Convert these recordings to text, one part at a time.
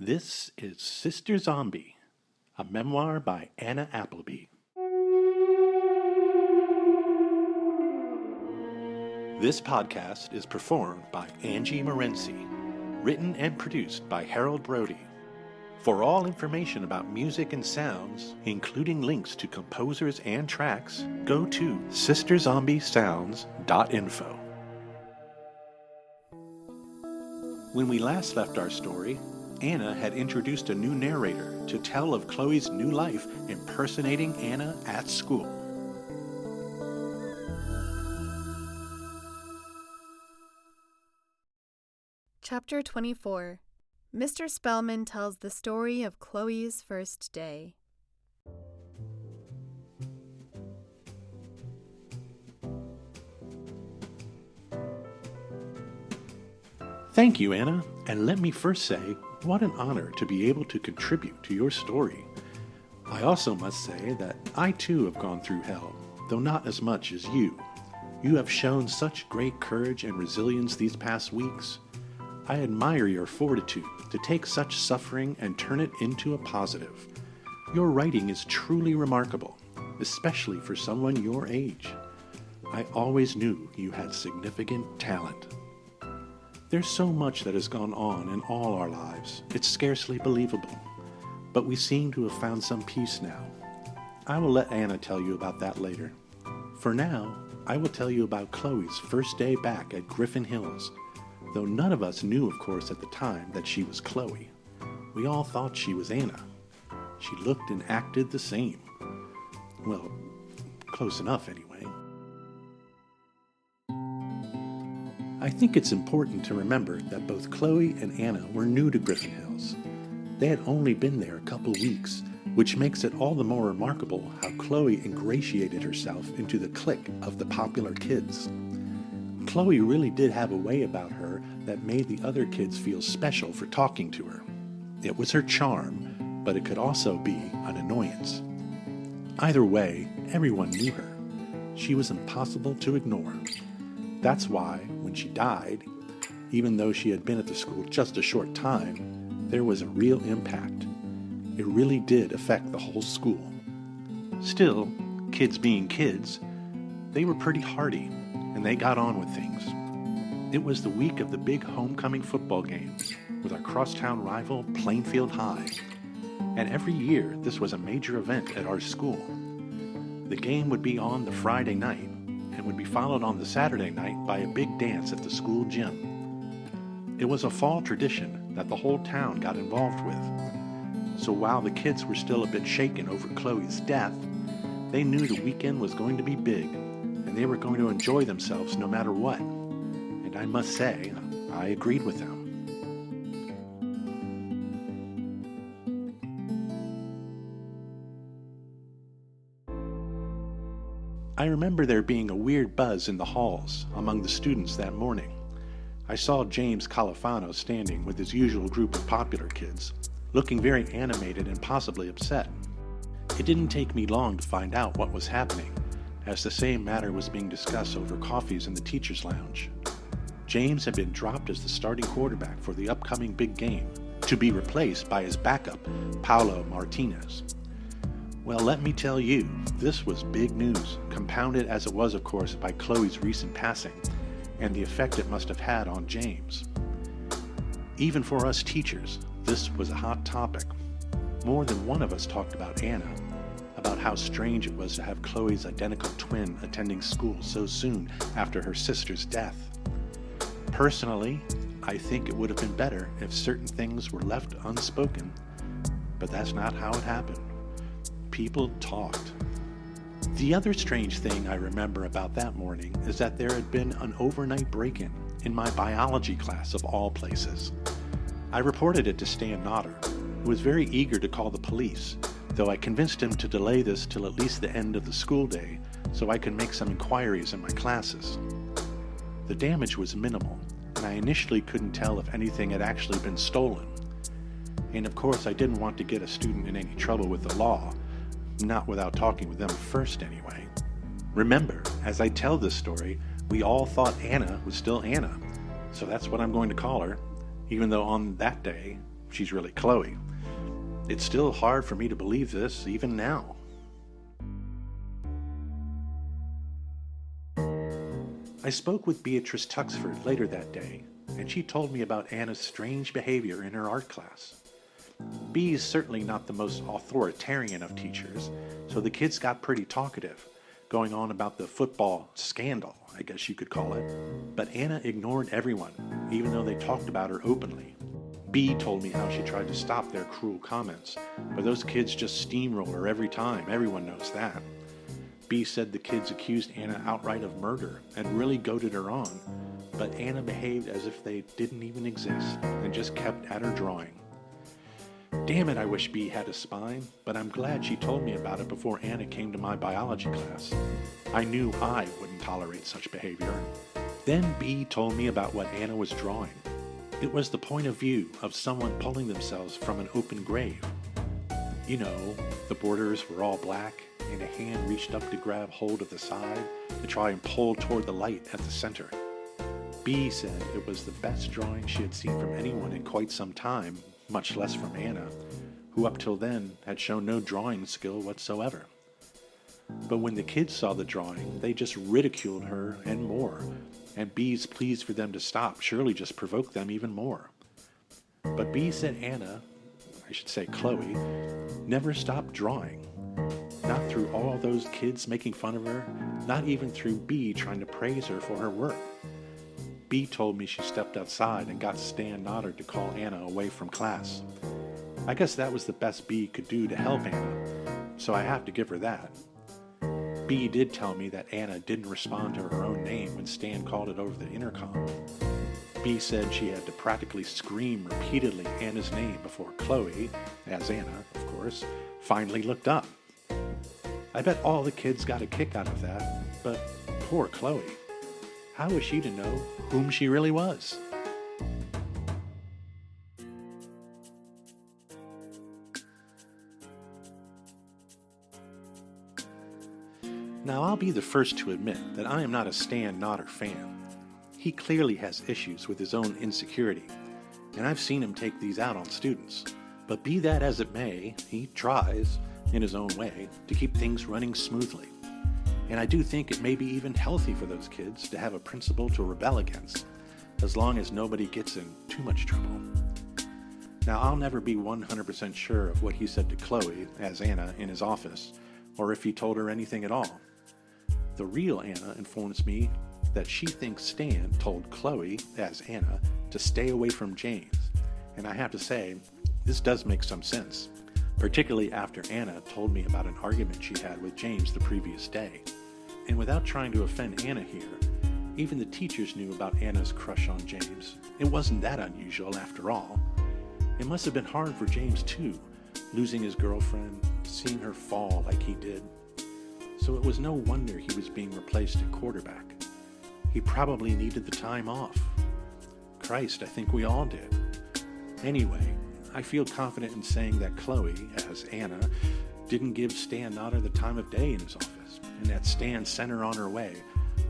This is Sister Zombie, a memoir by Anna Appleby. This podcast is performed by Angie Morency, written and produced by Harold Brody. For all information about music and sounds, including links to composers and tracks, go to sisterzombiessounds.info. When we last left our story, Anna had introduced a new narrator to tell of Chloe's new life impersonating Anna at school. Chapter 24. Mr. Spellman tells the story of Chloe's first day. Thank you, Anna, and let me first say, what an honor to be able to contribute to your story. I also must say that I too have gone through hell, though not as much as you. You have shown such great courage and resilience these past weeks. I admire your fortitude to take such suffering and turn it into a positive. Your writing is truly remarkable, especially for someone your age. I always knew you had significant talent. There's so much that has gone on in all our lives, it's scarcely believable. But we seem to have found some peace now. I will let Anna tell you about that later. For now, I will tell you about Chloe's first day back at Griffin Hills, though none of us knew, of course, at the time that she was Chloe. We all thought she was Anna. She looked and acted the same. Well, close enough anyway. I think it's important to remember that both Chloe and Anna were new to Griffin Hills. They had only been there a couple weeks, which makes it all the more remarkable how Chloe ingratiated herself into the clique of the popular kids. Chloe really did have a way about her that made the other kids feel special for talking to her. It was her charm, but it could also be an annoyance. Either way, everyone knew her. She was impossible to ignore. That's why, when she died, even though she had been at the school just a short time, there was a real impact. It really did affect the whole school. Still, kids being kids, they were pretty hardy, and they got on with things. It was the week of the big homecoming football game, with our crosstown rival Plainfield High. And every year, this was a major event at our school. The game would be on the Friday night, and would be followed on the Saturday night by a big dance at the school gym. It was a fall tradition that the whole town got involved with. So while the kids were still a bit shaken over Chloe's death, they knew the weekend was going to be big, and they were going to enjoy themselves no matter what. And I must say, I agreed with them. I remember there being a weird buzz in the halls among the students that morning. I saw James Califano standing with his usual group of popular kids, looking very animated and possibly upset. It didn't take me long to find out what was happening, as the same matter was being discussed over coffees in the teacher's lounge. James had been dropped as the starting quarterback for the upcoming big game, to be replaced by his backup, Paulo Martinez. Well, let me tell you, this was big news, compounded as it was, of course, by Chloe's recent passing, and the effect it must have had on James. Even for us teachers, this was a hot topic. More than one of us talked about Anna, about how strange it was to have Chloe's identical twin attending school so soon after her sister's death. Personally, I think it would have been better if certain things were left unspoken, but that's not how it happened. People talked. The other strange thing I remember about that morning is that there had been an overnight break-in in my biology class of all places. I reported it to Stan Nodder, who was very eager to call the police, though I convinced him to delay this till at least the end of the school day so I could make some inquiries in my classes. The damage was minimal, and I initially couldn't tell if anything had actually been stolen. And of course I didn't want to get a student in any trouble with the law, not without talking with them first anyway. Remember, as I tell this story, we all thought Anna was still Anna, so that's what I'm going to call her, even though on that day, she's really Chloe. It's still hard for me to believe this, even now. I spoke with Beatrice Tuxford later that day, and she told me about Anna's strange behavior in her art class. Bee's certainly not the most authoritarian of teachers, so the kids got pretty talkative, going on about the football scandal, I guess you could call it. But Anna ignored everyone, even though they talked about her openly. Bee told me how she tried to stop their cruel comments, but those kids just steamroll her every time, everyone knows that. Bee said the kids accused Anna outright of murder and really goaded her on, but Anna behaved as if they didn't even exist and just kept at her drawing. Damn it, I wish Bee had a spine, but I'm glad she told me about it before Anna came to my biology class. I knew I wouldn't tolerate such behavior. Then Bee told me about what Anna was drawing. It was the point of view of someone pulling themselves from an open grave. You know, the borders were all black, and a hand reached up to grab hold of the side to try and pull toward the light at the center. Bee said it was the best drawing she had seen from anyone in quite some time, much less from Anna, who up till then had shown no drawing skill whatsoever. But when the kids saw the drawing, they just ridiculed her and more, and Bee's pleas for them to stop surely just provoked them even more. But Bee said Anna, I should say Chloe, never stopped drawing. Not through all those kids making fun of her, not even through Bee trying to praise her for her work. Bee told me she stepped outside and got Stan Nodder to call Anna away from class. I guess that was the best Bee could do to help Anna, so I have to give her that. Bee did tell me that Anna didn't respond to her own name when Stan called it over the intercom. Bee said she had to practically scream repeatedly Anna's name before Chloe, as Anna, of course, finally looked up. I bet all the kids got a kick out of that, but poor Chloe. How was she to know whom she really was? Now, I'll be the first to admit that I am not a Stan Nodder fan. He clearly has issues with his own insecurity, and I've seen him take these out on students. But be that as it may, he tries, in his own way, to keep things running smoothly. And I do think it may be even healthy for those kids to have a principal to rebel against, as long as nobody gets in too much trouble. Now, I'll never be 100% sure of what he said to Chloe, as Anna, in his office, or if he told her anything at all. The real Anna informs me that she thinks Stan told Chloe, as Anna, to stay away from James, and I have to say, this does make some sense, particularly after Anna told me about an argument she had with James the previous day. And without trying to offend Anna here, even the teachers knew about Anna's crush on James. It wasn't that unusual after all. It must have been hard for James too, losing his girlfriend, seeing her fall like he did. So it was no wonder he was being replaced at quarterback. He probably needed the time off. Christ, I think we all did. Anyway, I feel confident in saying that Chloe, as Anna, didn't give Stan Nodder the time of day in his office, and that Stan sent her on her way,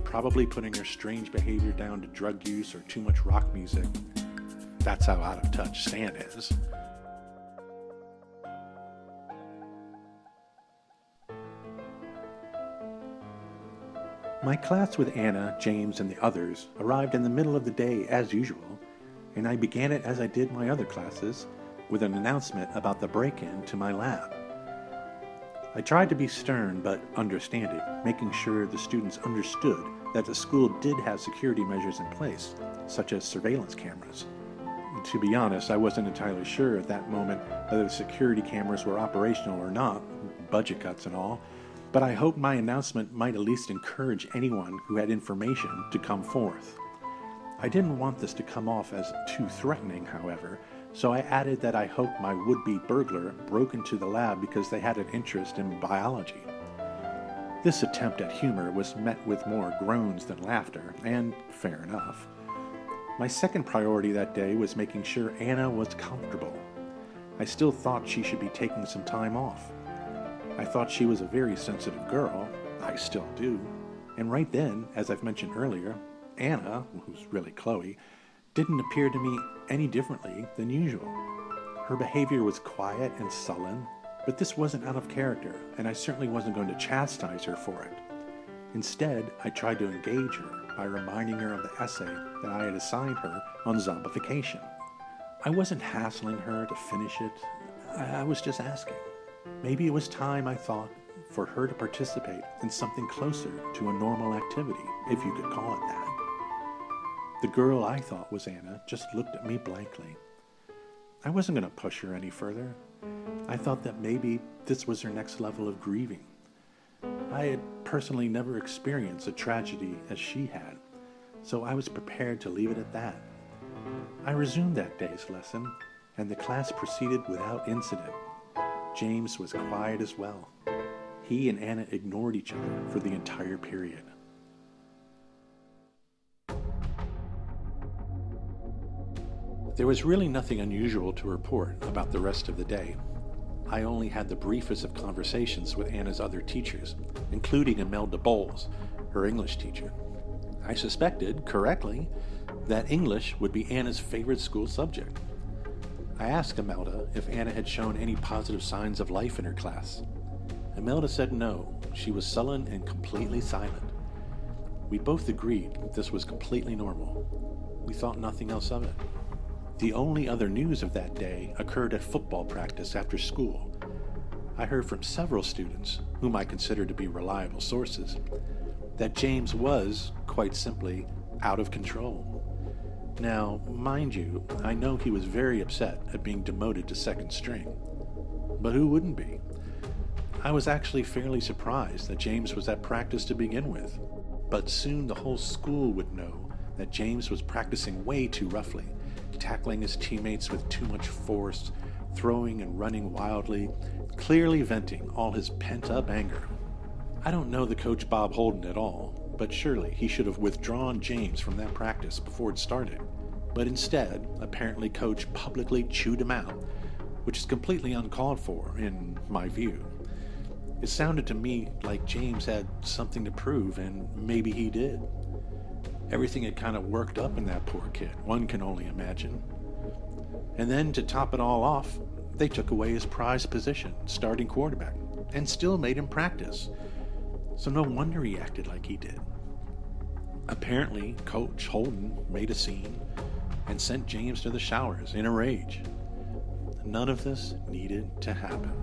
probably putting her strange behavior down to drug use or too much rock music. That's how out of touch Stan is. My class with Anna, James, and the others arrived in the middle of the day as usual, and I began it as I did my other classes, with an announcement about the break-in to my lab. I tried to be stern but understanding, making sure the students understood that the school did have security measures in place, such as surveillance cameras. To be honest, I wasn't entirely sure at that moment whether the security cameras were operational or not, budget cuts and all, but I hoped my announcement might at least encourage anyone who had information to come forth. I didn't want this to come off as too threatening, however, so I added that I hoped my would-be burglar broke into the lab because they had an interest in biology. This attempt at humor was met with more groans than laughter, and fair enough. My second priority that day was making sure Anna was comfortable. I still thought she should be taking some time off. I thought she was a very sensitive girl, I still do, and right then, as I've mentioned earlier, Anna, who's really Chloe, didn't appear to me any differently than usual. Her behavior was quiet and sullen, but this wasn't out of character, and I certainly wasn't going to chastise her for it. Instead, I tried to engage her by reminding her of the essay that I had assigned her on zombification. I wasn't hassling her to finish it. I was just asking. Maybe it was time, I thought, for her to participate in something closer to a normal activity, if you could call it that. The girl I thought was Anna just looked at me blankly. I wasn't going to push her any further. I thought that maybe this was her next level of grieving. I had personally never experienced a tragedy as she had, so I was prepared to leave it at that. I resumed that day's lesson, and the class proceeded without incident. James was quiet as well. He and Anna ignored each other for the entire period. There was really nothing unusual to report about the rest of the day. I only had the briefest of conversations with Anna's other teachers, including Imelda Bowles, her English teacher. I suspected, correctly, that English would be Anna's favorite school subject. I asked Imelda if Anna had shown any positive signs of life in her class. Imelda said no, she was sullen and completely silent. We both agreed this was completely normal. We thought nothing else of it. The only other news of that day occurred at football practice after school. I heard from several students, whom I consider to be reliable sources, that James was, quite simply, out of control. Now, mind you, I know he was very upset at being demoted to second string. But who wouldn't be? I was actually fairly surprised that James was at practice to begin with. But soon the whole school would know that James was practicing way too roughly, tackling his teammates with too much force, throwing and running wildly, clearly venting all his pent-up anger. I don't know the coach Bob Holden at all, but surely he should have withdrawn James from that practice before it started. But instead, apparently Coach publicly chewed him out, which is completely uncalled for, in my view. It sounded to me like James had something to prove, and maybe he did. Everything had kind of worked up in that poor kid, one can only imagine. And then, to top it all off, they took away his prized position, starting quarterback, and still made him practice. So no wonder he acted like he did. Apparently, Coach Holden made a scene and sent James to the showers in a rage. None of this needed to happen.